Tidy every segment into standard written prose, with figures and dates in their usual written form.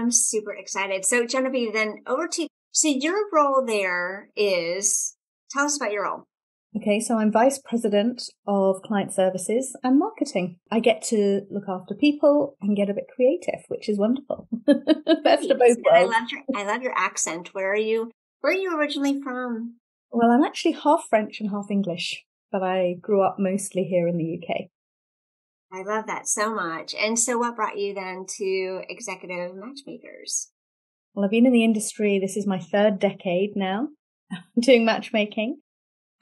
I'm super excited. So Genevieve, then over to you. So your role there is, tell us about your role. Okay, so I'm Vice President of Client Services and Marketing. I get to look after people and get a bit creative, which is wonderful. Best of both worlds. I love your accent. Where are you originally from? Well, I'm actually half French and half English, but I grew up mostly here in the UK. I love that so much. And so what brought you then to Executive Matchmakers? Well, I've been in the industry. This is my third decade now doing matchmaking.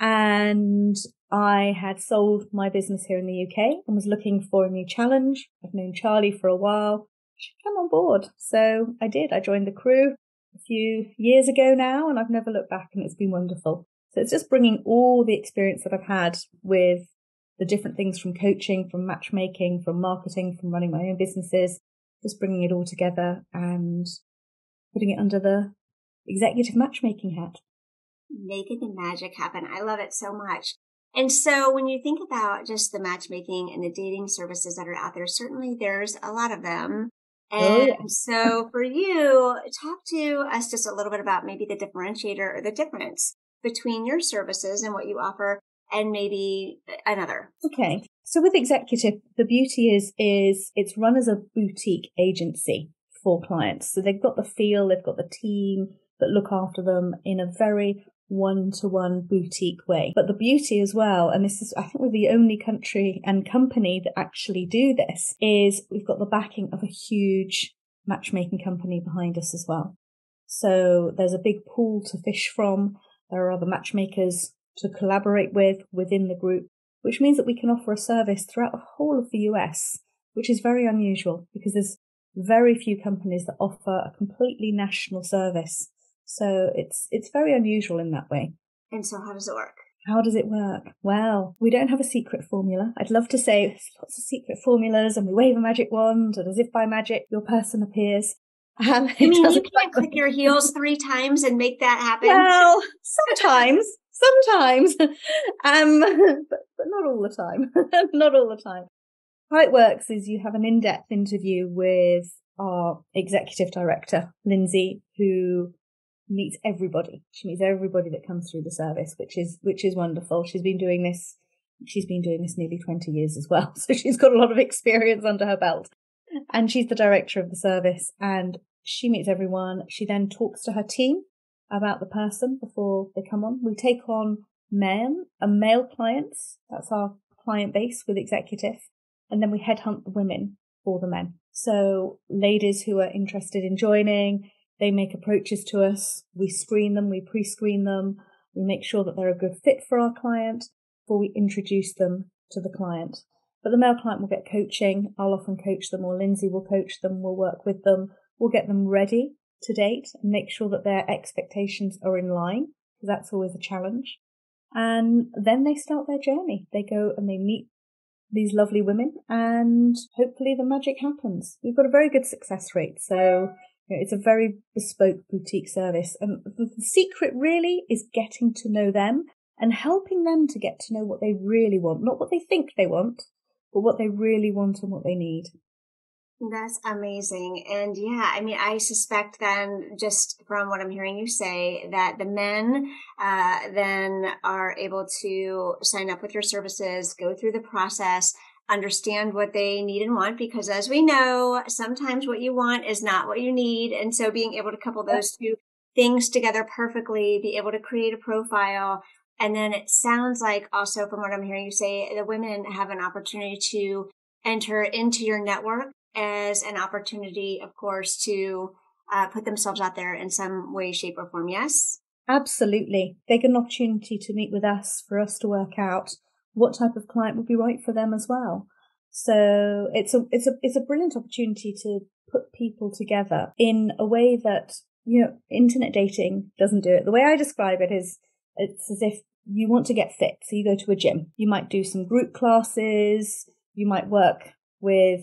And I had sold my business here in the UK and was looking for a new challenge. I've known Charlie for a while. She came on board. So I did. I joined the crew a few years ago now, and I've never looked back, and it's been wonderful. So it's just bringing all the experience that I've had with the different things from coaching, from matchmaking, from marketing, from running my own businesses, just bringing it all together and putting it under the executive matchmaking hat. Making the magic happen. I love it so much. And so when you think about just the matchmaking and the dating services that are out there, certainly there's a lot of them. And so for you, talk to us just a little bit about maybe the differentiator or the difference between your services and what you offer and maybe another. Okay. So with Executive, the beauty is it's run as a boutique agency for clients. So they've got the feel, they've got the team that look after them in a very one-to-one boutique way. But the beauty as well, and this is, I think we're the only country and company that actually do this, is we've got the backing of a huge matchmaking company behind us as well. So there's a big pool to fish from. There are other matchmakers to collaborate with within the group, which means that we can offer a service throughout the whole of the US, which is very unusual because there's very few companies that offer a completely national service. So it's very unusual in that way. And so how does it work? How does it work? Well, we don't have a secret formula. I'd love to say there's lots of secret formulas and we wave a magic wand and as if by magic your person appears. You mean you can't click your heels 3 times and make that happen? Well, sometimes, but not all the time. Not all the time. How it works is you have an in-depth interview with our executive director, Lindsay, who meets everybody. She meets everybody that comes through the service, which is wonderful. She's been doing this nearly 20 years as well. So she's got a lot of experience under her belt. And she's the director of the service and she meets everyone. She then talks to her team about the person before they come on. We take on male clients. That's our client base with Executive. And then we headhunt the women for the men. So ladies who are interested in joining, they make approaches to us. We screen them. We pre-screen them. We make sure that they're a good fit for our client before we introduce them to the client. But the male client will get coaching. I'll often coach them or Lindsay will coach them. We'll work with them. We'll get them ready to date and make sure that their expectations are in line, because that's always a challenge. And then they start their journey. They go and they meet these lovely women and hopefully the magic happens. We've got a very good success rate. So it's a very bespoke boutique service. And the secret really is getting to know them and helping them to get to know what they really want, not what they think they want, but what they really want and what they need. That's amazing. And yeah, I mean, I suspect then just from what I'm hearing you say that the men then are able to sign up with your services, go through the process, understand what they need and want, because as we know, sometimes what you want is not what you need. And so being able to couple those two things together perfectly, be able to create a profile. And then it sounds like also from what I'm hearing you say, the women have an opportunity to enter into your network as an opportunity, of course, to put themselves out there in some way, shape, or form. Yes? Absolutely. They get an opportunity to meet with us for us to work out what type of client would be right for them as well. So it's a brilliant opportunity to put people together in a way that, internet dating doesn't do it. The way I describe it is it's as if you want to get fit. So you go to a gym. You might do some group classes. You might work with,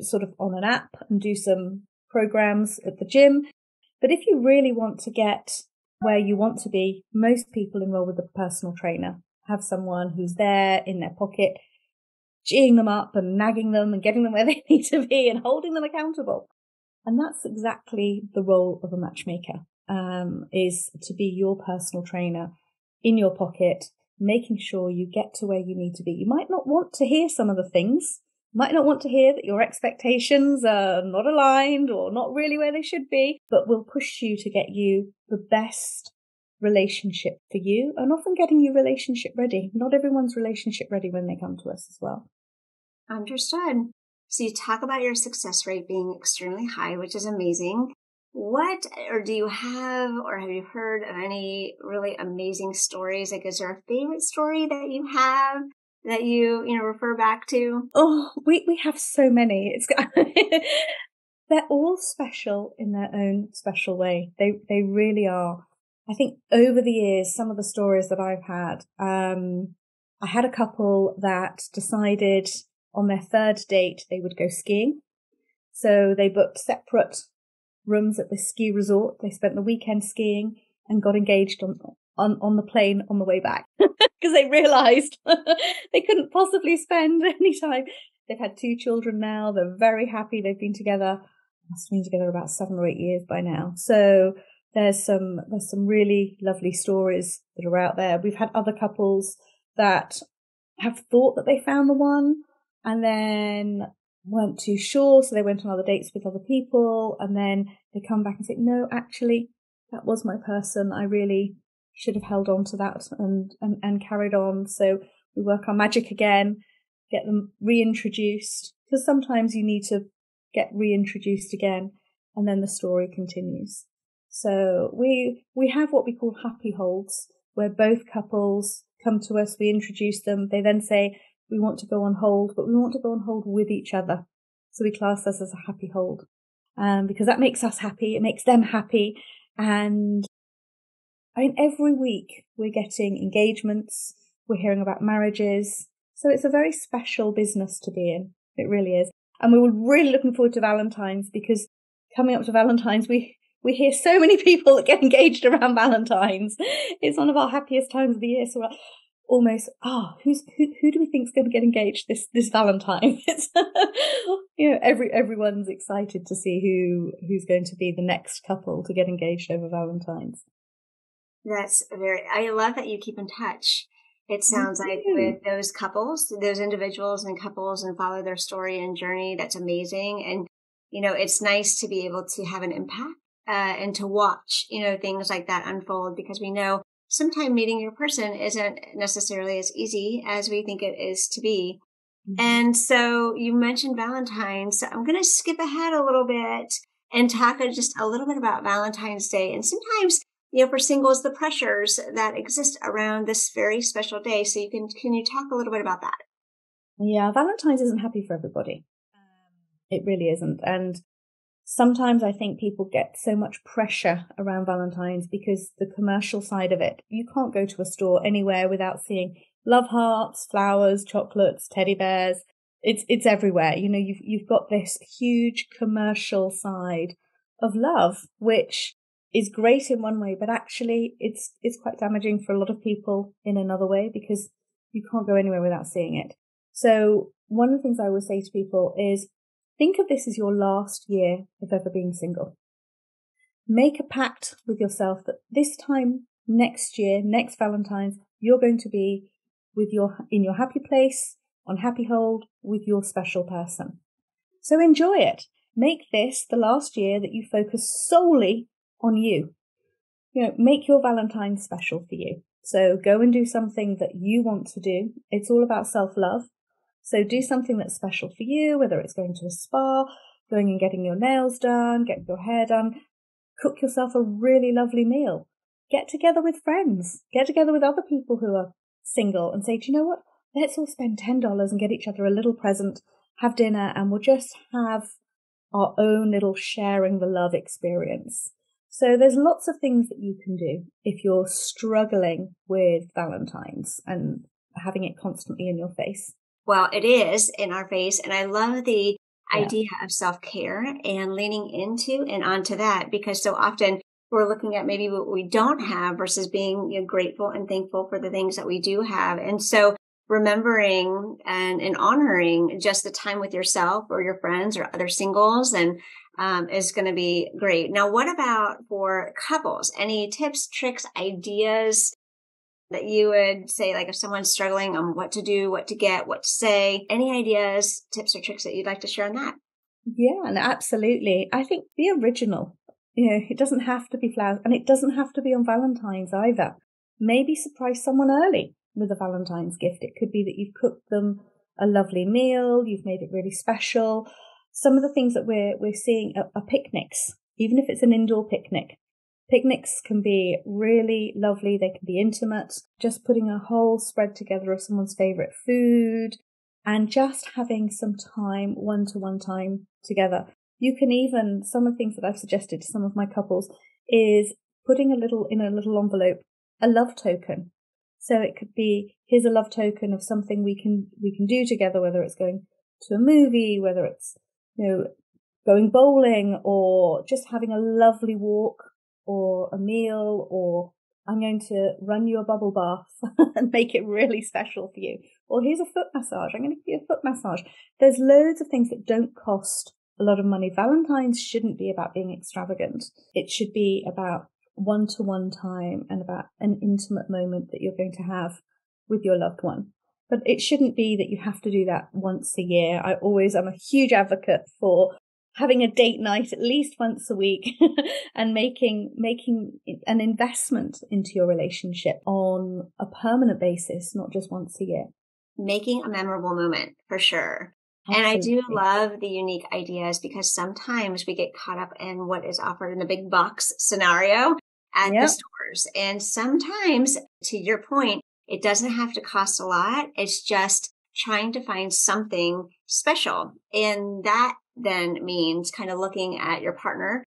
sort of on an app and do some programs at the gym. But if you really want to get where you want to be, most people enroll with a personal trainer, have someone who's there in their pocket, geeing them up and nagging them and getting them where they need to be and holding them accountable. And that's exactly the role of a matchmaker, is to be your personal trainer in your pocket, making sure you get to where you need to be. You might not want to hear some of the things, might not want to hear that your expectations are not aligned or not really where they should be, but we'll push you to get you the best relationship for you, and often getting you relationship ready. Not everyone's relationship ready when they come to us as well. Understood. So you talk about your success rate being extremely high, which is amazing. What, or do you have, or have you heard of any really amazing stories? Like, is there a favorite story that you have that you refer back to? Oh, we have so many. It's they're all special in their own special way. They really are. I think over the years, some of the stories that I've had, I had a couple that decided on their third date they would go skiing. So they booked separate rooms at the ski resort. They spent the weekend skiing and got engaged on the plane on the way back because they realized they couldn't possibly spend any time. They've had 2 children now. They're very happy. They've been together, must have been together about 7 or 8 years by now. So there's some really lovely stories that are out there. We've had other couples that have thought that they found the one and then weren't too sure, so they went on other dates with other people, and then they come back and say, no, actually, that was my person. I really should have held on to that and carried on. So we work our magic again, get them reintroduced, because sometimes you need to get reintroduced again, and then the story continues. So we have what we call happy holds, where both couples come to us, we introduce them, they then say, we want to go on hold, but we want to go on hold with each other. So we class this as a happy hold, because that makes us happy, it makes them happy. And I mean, every week we're getting engagements, we're hearing about marriages. So it's a very special business to be in. It really is. And we were really looking forward to Valentine's, because coming up to Valentine's, we hear so many people that get engaged around Valentine's. It's one of our happiest times of the year. So we're like, almost, who do we think is going to get engaged this Valentine? It's everyone's excited to see who's going to be the next couple to get engaged over Valentine's. I love that you keep in touch. It sounds like with those couples, those individuals and couples, and follow their story and journey. That's amazing. And, it's nice to be able to have an impact, and to watch, things like that unfold, because we know sometimes meeting your person isn't necessarily as easy as we think it is to be. Mm-hmm. And so you mentioned Valentine's. So I'm going to skip ahead a little bit and talk just a little bit about Valentine's Day. And sometimes, for singles, the pressures that exist around this very special day. So can you talk a little bit about that? Yeah, Valentine's isn't happy for everybody. It really isn't. And sometimes I think people get so much pressure around Valentine's because the commercial side of it, you can't go to a store anywhere without seeing love hearts, flowers, chocolates, teddy bears. It's everywhere. You've got this huge commercial side of love, which is great in one way, but actually it's quite damaging for a lot of people in another way, because you can't go anywhere without seeing it. So one of the things I always say to people is, think of this as your last year of ever being single. Make a pact with yourself that this time next year, next Valentine's, you're going to be in your happy place, on happy hold, with your special person. So enjoy it. Make this the last year that you focus solely on you. Make your Valentine's special for you. So go and do something that you want to do. It's all about self-love. So do something that's special for you, whether it's going to a spa, going and getting your nails done, getting your hair done, cook yourself a really lovely meal, get together with friends, get together with other people who are single and say, do you know what? Let's all spend $10 and get each other a little present, have dinner, and we'll just have our own little sharing the love experience. So there's lots of things that you can do if you're struggling with Valentine's and having it constantly in your face. Well, it is in our face. And I love the idea of self-care and leaning into and onto that, because so often we're looking at maybe what we don't have versus being grateful and thankful for the things that we do have. And so remembering and honoring just the time with yourself or your friends or other singles, and is going to be great. Now, what about for couples? Any tips, tricks, ideas that you would say, like if someone's struggling on what to do, what to get, what to say, any ideas, tips or tricks that you'd like to share on that? Yeah, and absolutely. I think be original. It doesn't have to be flowers, and it doesn't have to be on Valentine's either. Maybe surprise someone early with a Valentine's gift. It could be that you've cooked them a lovely meal, you've made it really special. Some of the things that we're seeing are picnics, even if it's an indoor picnic. Picnics can be really lovely. They can be intimate. Just putting a whole spread together of someone's favorite food and just having some time, one-to-one time together. You can even, some of the things that I've suggested to some of my couples is putting in a little envelope, a love token. So it could be, here's a love token of something we can do together, whether it's going to a movie, whether it's, going bowling or just having a lovely walk or a meal, or I'm going to run you a bubble bath and make it really special for you. Or here's a foot massage. I'm going to give you a foot massage. There's loads of things that don't cost a lot of money. Valentine's shouldn't be about being extravagant. It should be about one-to-one time and about an intimate moment that you're going to have with your loved one. But it shouldn't be that you have to do that once a year. I'm a huge advocate for having a date night at least once a week and making an investment into your relationship on a permanent basis, not just once a year. Making a memorable moment, for sure. Absolutely. And I do love the unique ideas because sometimes we get caught up in what is offered in the big box scenario at the stores. And sometimes, to your point, it doesn't have to cost a lot. It's just trying to find something special. And that then means kind of looking at your partner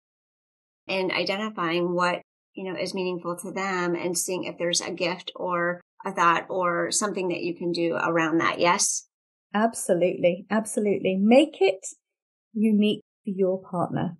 and identifying what, is meaningful to them and seeing if there's a gift or a thought or something that you can do around that. Yes? Absolutely. Absolutely. Make it unique for your partner.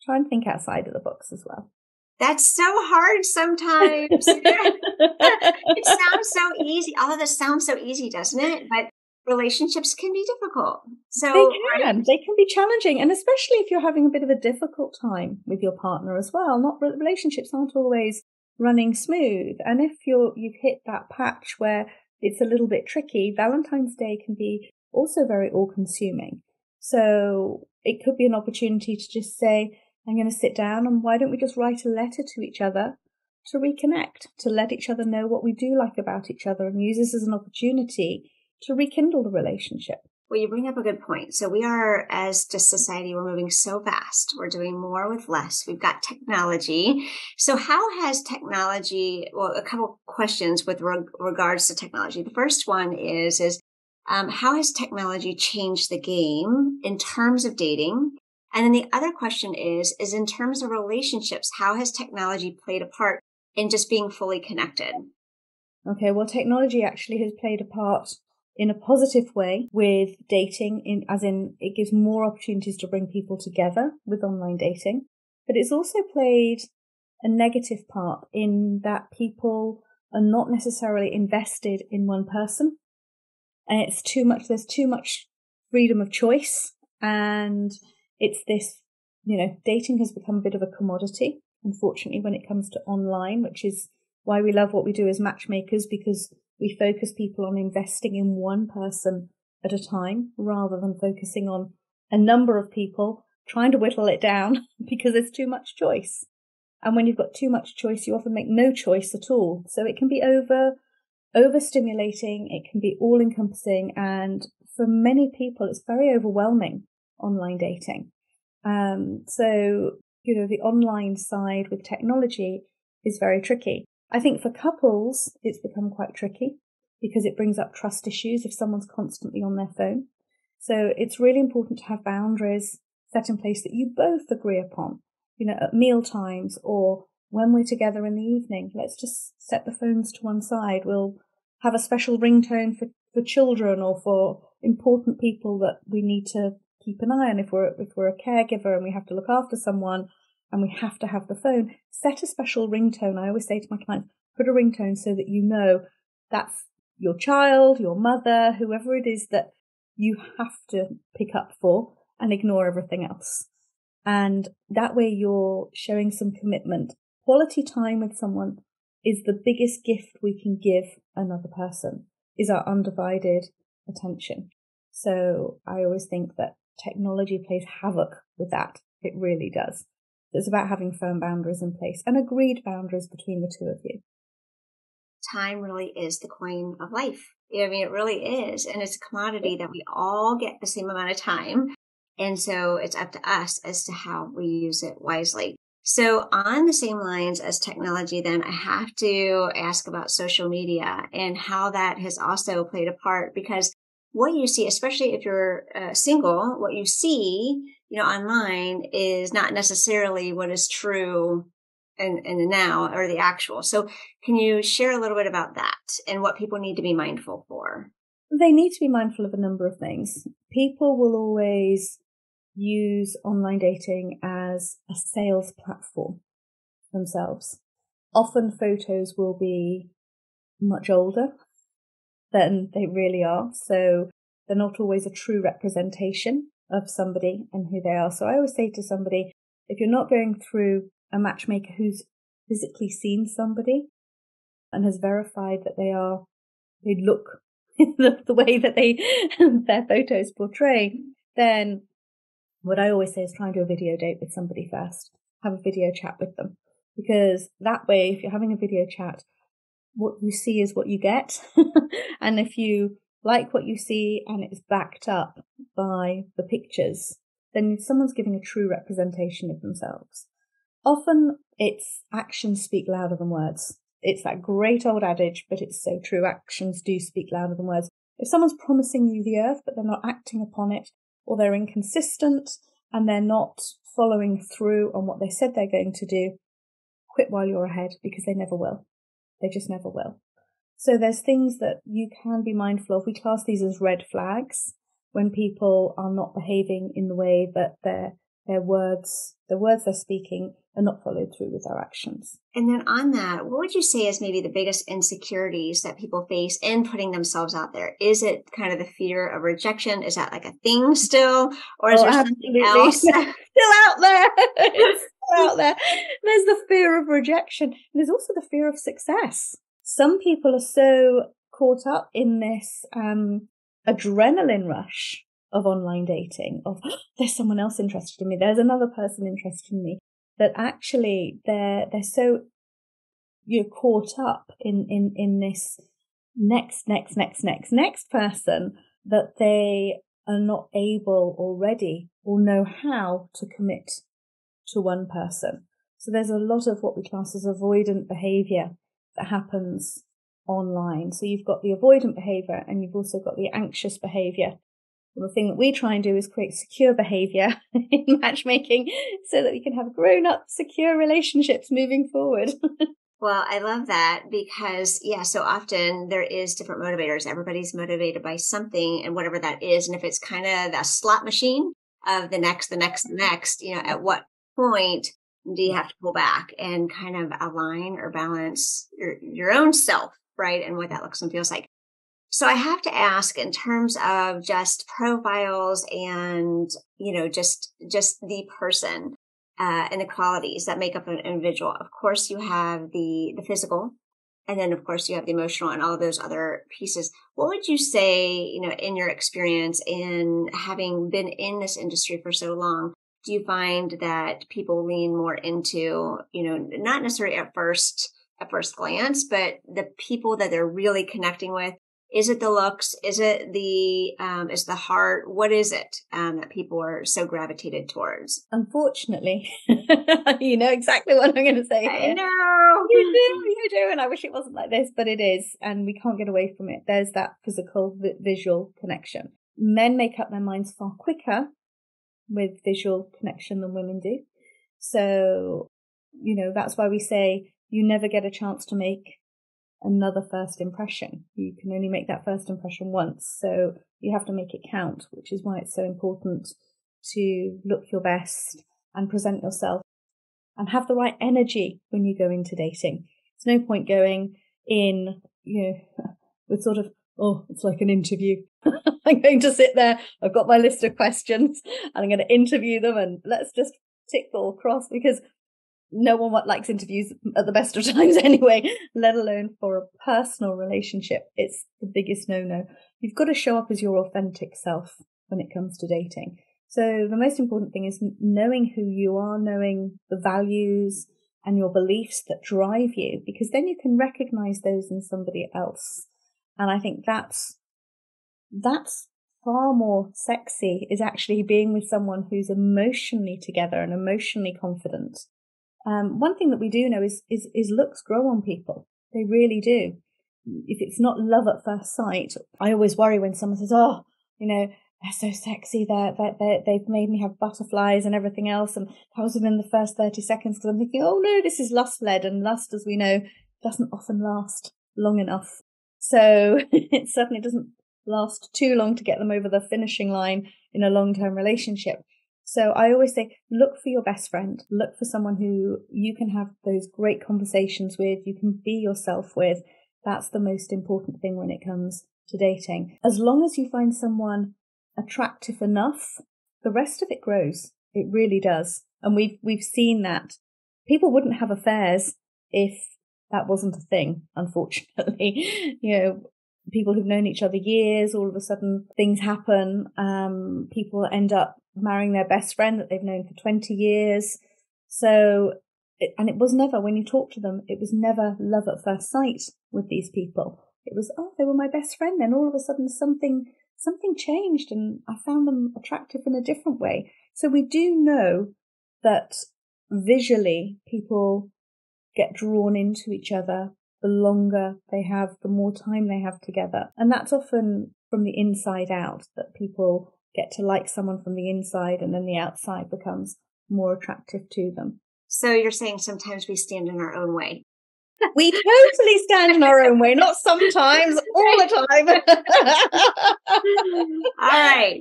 Try and think outside of the box as well. That's so hard sometimes. It sounds so easy. All of this sounds so easy, doesn't it? But relationships can be difficult. So they can be challenging. And especially if you're having a bit of a difficult time with your partner as well. Relationships aren't always running smooth. And if you've hit that patch where it's a little bit tricky, Valentine's Day can be also very all-consuming. So it could be an opportunity to just say, I'm going to sit down and why don't we just write a letter to each other to reconnect, to let each other know what we do like about each other and use this as an opportunity to rekindle the relationship. Well, you bring up a good point. So we are, as just society, we're moving so fast. We're doing more with less. We've got technology. So how has technology, well, a couple questions with regards to technology. The first one is how has technology changed the game in terms of dating? And then the other question is in terms of relationships, how has technology played a part in just being fully connected? Okay, well, technology actually has played a part in a positive way with dating, as in it gives more opportunities to bring people together with online dating. But it's also played a negative part in that people are not necessarily invested in one person. And there's too much freedom of choice. And it's this, dating has become a bit of a commodity, unfortunately, when it comes to online, which is why we love what we do as matchmakers, because we focus people on investing in one person at a time rather than focusing on a number of people, trying to whittle it down because there's too much choice. And when you've got too much choice, you often make no choice at all. So it can be overstimulating. It can be all encompassing. And for many people, it's very overwhelming, online dating. So, the online side with technology is very tricky. I think for couples, it's become quite tricky because it brings up trust issues if someone's constantly on their phone. So it's really important to have boundaries set in place that you both agree upon, at meal times or when we're together in the evening. Let's just set the phones to one side. We'll have a special ringtone for children or for important people that we need to keep an eye on. If we're a caregiver and we have to look after someone, and we have to have the phone, set a special ringtone. I always say to my clients, put a ringtone so that that's your child, your mother, whoever it is that you have to pick up for, and ignore everything else. And that way you're showing some commitment. Quality time with someone is the biggest gift we can give another person, is our undivided attention. So I always think that technology plays havoc with that. It really does. It's about having firm boundaries in place and agreed boundaries between the two of you. Time really is the coin of life. I mean, it really is. And it's a commodity that we all get the same amount of time. And so it's up to us as to how we use it wisely. So on the same lines as technology, then I have to ask about social media and how that has also played a part, because what you see, especially if you're single, what you see, online is not necessarily what is true in the now or the actual. So can you share a little bit about that and what people need to be mindful for? They need to be mindful of a number of things. People will always use online dating as a sales platform themselves. Often photos will be much older than they really are. So they're not always a true representation of somebody and who they are. So I always say to somebody, if you're not going through a matchmaker who's physically seen somebody and has verified that they look the way that their photos portray, then what I always say is try and do a video date with somebody first. Have a video chat with them. Because that way, if you're having a video chat, what you see is what you get. And if you like what you see and it's backed up by the pictures, then someone's giving a true representation of themselves. Often it's actions speak louder than words. It's that great old adage, but it's so true. Actions do speak louder than words. If someone's promising you the earth, but they're not acting upon it, or they're inconsistent and they're not following through on what they said they're going to do, quit while you're ahead, because they never will. They just never will. So there's things that you can be mindful of. We class these as red flags when people are not behaving in the way that the words they're speaking are not followed through with their actions. And then on that, what would you say is maybe the biggest insecurities that people face in putting themselves out there? Is it kind of the fear of rejection? Is that like a thing still? Or is there something else? Still out there. It's still out there. There's the fear of rejection. And there's also the fear of success. Some people are so caught up in this adrenaline rush of online dating, of there's someone else interested in me, there's another person interested in me, that actually they're so caught up in this next person that they are not able already or know how to commit to one person. So there's a lot of what we class as avoidant behavior that happens online. So you've got the avoidant behavior and you've also got the anxious behavior. Well, the thing that we try and do is create secure behavior in matchmaking so that we can have grown-up, secure relationships moving forward. Well, I love that because, so often there is different motivators. Everybody's motivated by something, and whatever that is. And if it's kind of the slot machine of the next, at what point do you have to pull back and kind of align or balance your own self, right? And what that looks and feels like. So I have to ask, in terms of just profiles and, just the person and the qualities that make up an individual. Of course, you have the physical, and then of course you have the emotional and all of those other pieces. What would you say, in your experience in having been in this industry for so long, do you find that people lean more into, not necessarily at first glance, but the people that they're really connecting with? Is it the looks? Is it is the heart? What is it that people are so gravitated towards? Unfortunately, you know exactly what I'm going to say here. I know. You do. And I wish it wasn't like this, but it is. And we can't get away from it. There's that physical, visual connection. Men make up their minds far quicker with visual connection than women do. So, that's why we say you never get a chance to make another first impression. You can only make that first impression once. So you have to make it count, which is why it's so important to look your best and present yourself and have the right energy when you go into dating. There's no point going in, with sort of, it's like an interview. I'm going to sit there. I've got my list of questions and I'm going to interview them and let's just tick or cross, because no one likes interviews at the best of times anyway, let alone for a personal relationship. It's the biggest no-no. You've got to show up as your authentic self when it comes to dating. So the most important thing is knowing who you are, knowing the values and your beliefs that drive you, because then you can recognize those in somebody else. And I think that's far more sexy, is actually being with someone who's emotionally together and emotionally confident. One thing that we do know is looks grow on people. They really do. If it's not love at first sight, I always worry when someone says, "Oh, they're so sexy. They've made me have butterflies and everything else." And that was within the first 30 seconds, because I'm thinking, "Oh no, this is lust-led," and lust, as we know, doesn't often last long enough. So it certainly doesn't last too long to get them over the finishing line in a long-term relationship. So I always say, look for your best friend. Look for someone who you can have those great conversations with, you can be yourself with. That's the most important thing when it comes to dating. As long as you find someone attractive enough, the rest of it grows. It really does. And we've seen that. People wouldn't have affairs if that wasn't a thing, unfortunately. People who've known each other years, all of a sudden things happen. People end up marrying their best friend that they've known for 20 years. So, and it was never, when you talk to them, it was never love at first sight with these people. It was, oh, they were my best friend. And all of a sudden something changed and I found them attractive in a different way. So we do know that visually people get drawn into each other the longer they have, the more time they have together. And that's often from the inside out, that people get to like someone from the inside and then the outside becomes more attractive to them. So you're saying sometimes we stand in our own way. We totally stand in our own way, not sometimes, all the time. All right.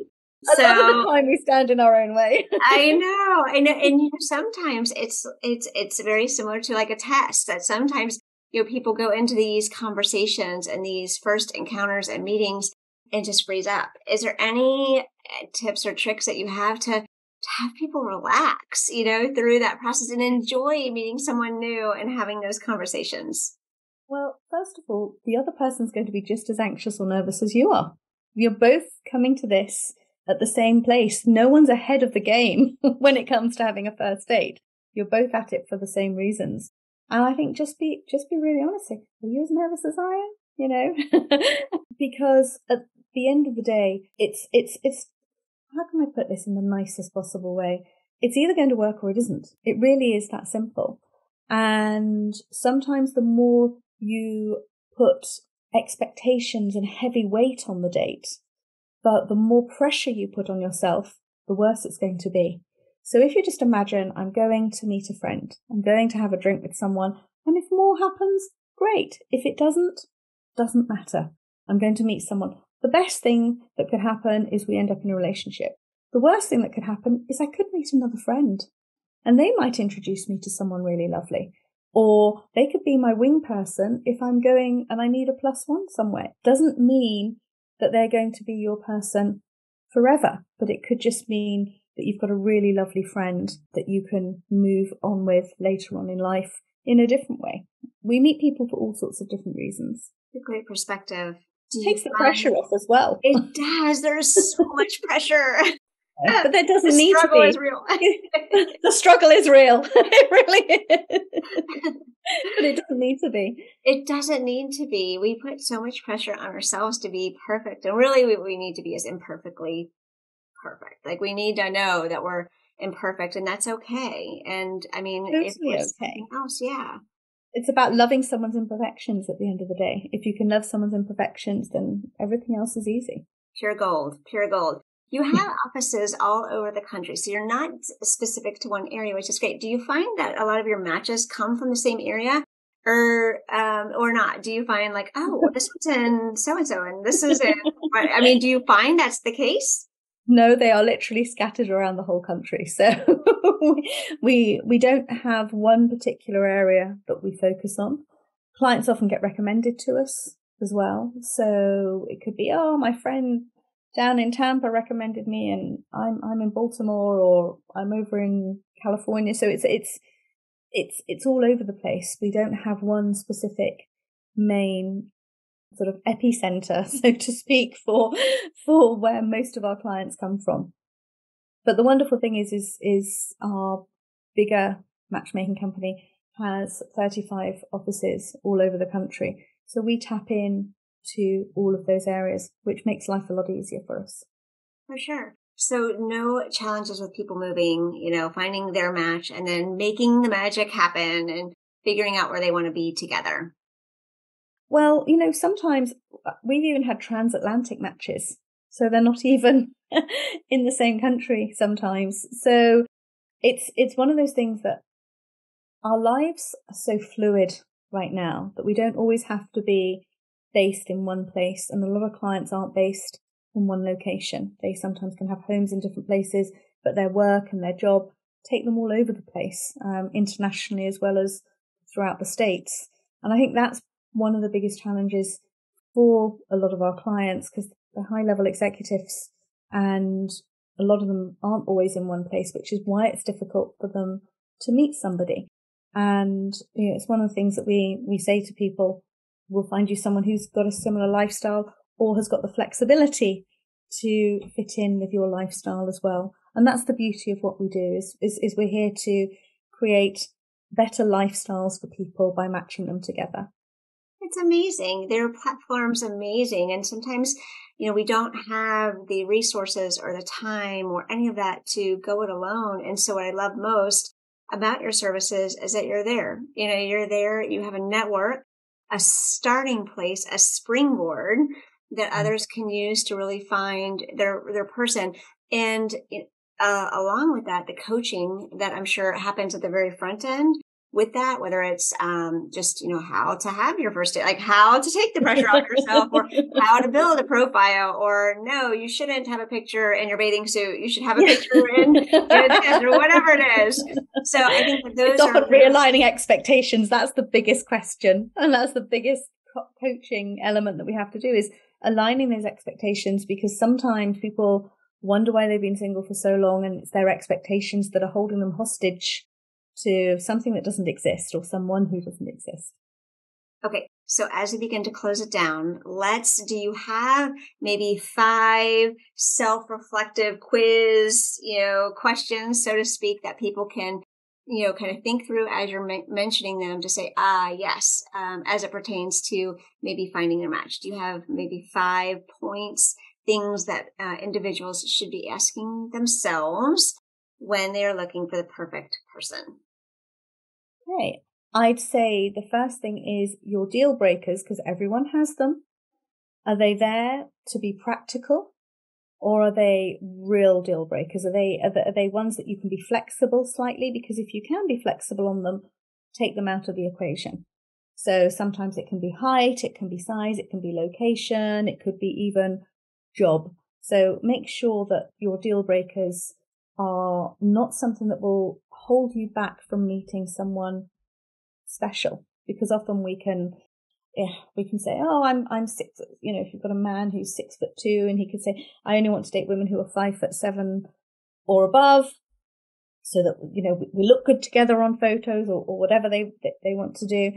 A lot of the time we stand in our own way. I know. And sometimes it's very similar to like a test, that sometimes people go into these conversations and these first encounters and meetings and just freeze up. Is there any tips or tricks that you have to have people relax, through that process and enjoy meeting someone new and having those conversations? Well, first of all, the other person's going to be just as anxious or nervous as you are. You're both coming to this at the same place. No one's ahead of the game when it comes to having a first date. You're both at it for the same reasons. And I think just be really honest. Are you as nervous as I am? Because at the end of the day, it's how can I put this in the nicest possible way? It's either going to work or it isn't. It really is that simple. And sometimes the more you put expectations and heavy weight on the date, but the more pressure you put on yourself, the worse it's going to be. So if you just imagine, I'm going to meet a friend, I'm going to have a drink with someone, and if more happens, great. If it doesn't matter. I'm going to meet someone. The best thing that could happen is we end up in a relationship. The worst thing that could happen is I could meet another friend, and they might introduce me to someone really lovely. Or they could be my wing person if I'm going and I need a +1 somewhere. Doesn't mean that they're going to be your person forever, but it could just mean that you've got a really lovely friend that you can move on with later on in life in a different way. We meet people for all sorts of different reasons. A great perspective. It takes the pressure off as well. It does. There's so much pressure. But there doesn't need to be. The struggle is real. The struggle is real. It really is. But it doesn't need to be. It doesn't need to be. We put so much pressure on ourselves to be perfect. And really what we need to be is imperfectly perfect. Like we need to know that we're imperfect and that's okay. And I mean, totally if there's okay. something else, yeah. It's about loving someone's imperfections at the end of the day. If you can love someone's imperfections, then everything else is easy. Pure gold, pure gold. You have offices all over the country, so you're not specific to one area, which is great. Do you find that a lot of your matches come from the same area or not? Do you find like, oh, this one's in so-and-so and this is in, I mean, do you find that's the case? No, they are literally scattered around the whole country. So we don't have one particular area that we focus on. Clients often get recommended to us as well. So it could be, oh, my friend down in Tampa recommended me and I'm in Baltimore, or I'm over in California. So it's all over the place. We don't have one specific main sort of epicenter, so to speak, for where most of our clients come from. But the wonderful thing is our bigger matchmaking company has 35 offices all over the country. So we tap in to all of those areas, which makes life a lot easier for us. For sure. So no challenges with people moving, finding their match and then making the magic happen and figuring out where they want to be together. Well, sometimes we've even had transatlantic matches. So they're not even in the same country sometimes. So it's one of those things that our lives are so fluid right now that we don't always have to be based in one place. And a lot of clients aren't based in one location. They sometimes can have homes in different places, but their work and their job take them all over the place, internationally as well as throughout the States. And I think that's one of the biggest challenges for a lot of our clients, because they're high-level executives and a lot of them aren't always in one place, which is why it's difficult for them to meet somebody. And it's one of the things that we say to people: we'll find you someone who's got a similar lifestyle or has got the flexibility to fit in with your lifestyle as well. And that's the beauty of what we do is we're here to create better lifestyles for people by matching them together. It's amazing. Their platform's amazing. And sometimes, we don't have the resources or the time or any of that to go it alone. And so what I love most about your services is that you're there. You're there, you have a network, a starting place, a springboard that others can use to really find their person. And along with that, the coaching that I'm sure happens at the very front end with that, whether it's just, how to have your first date, like how to take the pressure off yourself, or how to build a profile, or no, you shouldn't have a picture in your bathing suit. You should have a picture in this, or whatever it is. So I think that those it's often realigning expectations. That's the biggest question. And that's the biggest coaching element that we have to do, is aligning those expectations, because sometimes people wonder why they've been single for so long, and it's their expectations that are holding them hostage to something that doesn't exist or someone who doesn't exist. Okay. So as we begin to close it down, do you have maybe 5 self-reflective quiz, questions, so to speak, that people can, kind of think through as you're mentioning them to say, yes, as it pertains to maybe finding their match? Do you have maybe 5 points, things that individuals should be asking themselves when they are looking for the perfect person? Okay. I'd say the first thing is your deal breakers, because everyone has them. Are they there to be practical, or are they real deal breakers? Are they ones that you can be flexible slightly? Because if you can be flexible on them, take them out of the equation. So sometimes it can be height, it can be size, it can be location, it could be even job. So make sure that your deal breakers are not something that will hold you back from meeting someone special, because often we can say, oh, I'm 6, if you've got a man who's 6'2", and he could say, I only want to date women who are 5'7" or above, so that, we look good together on photos or whatever they want to do.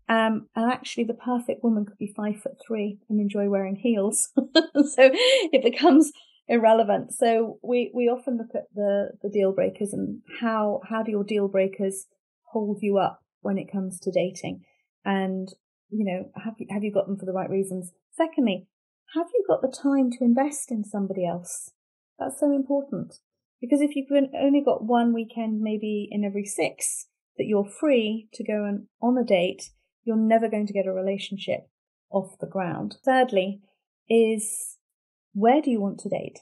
And actually the perfect woman could be 5'3" and enjoy wearing heels. So it becomes irrelevant. So we often look at the deal breakers, and how do your deal breakers hold you up when it comes to dating? And, have you got them for the right reasons? Secondly, have you got the time to invest in somebody else? That's so important, because if you've only got one weekend, maybe in every 6, that you're free to go on a date, you're never going to get a relationship off the ground. Thirdly is, where do you want to date?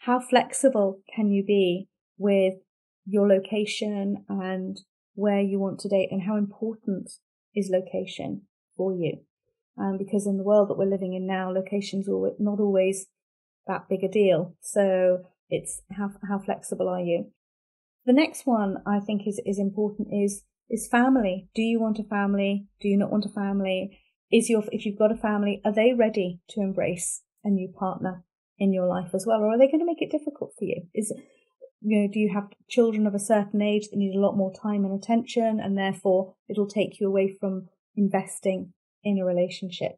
How flexible can you be with your location and where you want to date, and how important is location for you? Because in the world that we're living in now, location's not always that big a deal. So it's how flexible are you? The next one I think is important is family. Do you want a family? Do you not want a family? If you've got a family, are they ready to embrace a new partner in your life as well? Or are they going to make it difficult for you? do you have children of a certain age that need a lot more time and attention, and therefore it'll take you away from investing in a relationship?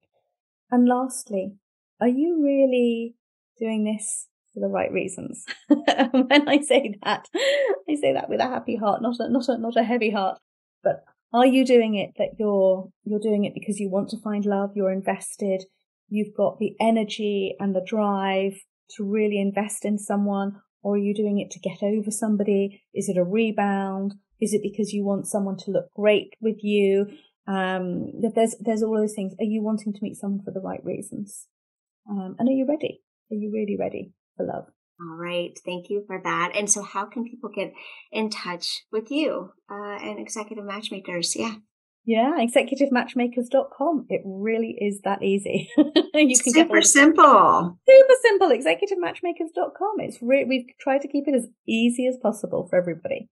And lastly, are you really doing this for the right reasons? When I say that with a happy heart, not a heavy heart. But are you doing it that you're doing it because you want to find love, you're invested, you've got the energy and the drive to really invest in someone? Or are you doing it to get over somebody? Is it a rebound? Is it because you want someone to look great with you? There's all those things. Are you wanting to meet someone for the right reasons? And are you ready? Are you really ready for love? All right. Thank you for that. And so how can people get in touch with you and Executive Matchmakers? Yeah, executivematchmakers.com. It really is that easy. You can super simple. Super simple. Executivematchmakers.com. We've tried to keep it as easy as possible for everybody.